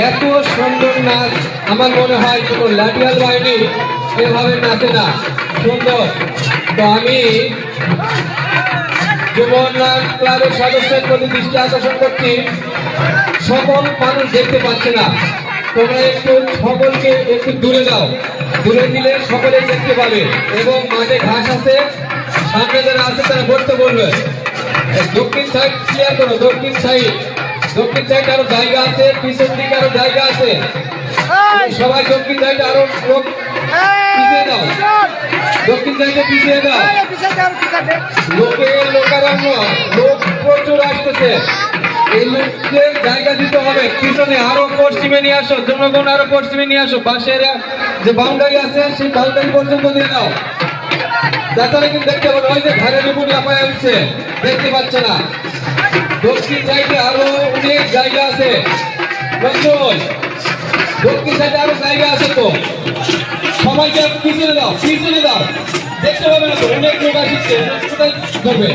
এত সুন্দর নাচ আমার মনে হয় কোনো লাঠিয়াল বাহিনী এভাবে নাচে না, সুন্দর। তো আমি যুবনাথ ক্লাবের সদস্যের প্রতি দৃষ্টি আকর্ষণ করছি, সকল মানুষ দেখতে পাচ্ছে না, তোমরা একটু সকলকে একটু দূরে দাও, দূরে দিলে সকলে দেখতে পাবে। এবং মাঠে ঘাস আছে, সামনে যারা আছে তারা বসতে বলবে। দক্ষিণ সাইড ক্লিয়ার করো, দক্ষিণ সাইড আরো জায়গা আছে, পিছন দিকে আরো জায়গা আছে, সবাই দক্ষিণ সাইডে আরো লোক পিছিয়ে দাও, দক্ষিণ সাইডে পিছিয়ে দাও। লোকারণ্য, লোক প্রচুর আসতেছে, এই লোকদের জায়গা দিতে হবে। পিছনে আরো পশ্চিমে নিয়ে আসো, জনগণ আরো পশ্চিমে নিয়ে আসো, পাশের যে বাউন্ডারি আছে সেই বাউন্ডারি পর্যন্ত দিয়ে দাও। যাতে কিন্তু দেখতে পাবো, ওই যে ঘরের উপর লাফায় উঠছে, দেখতে পাচ্ছে না। দক্ষিণ সাইডে আরো অনেক জায়গা আছে, দক্ষিণ সাইডে আরো জায়গা আছে, তো সবাইকে পিছনে দাও, দেখতে পাবে না তো, অনেক লোক আসছে, ধরবে।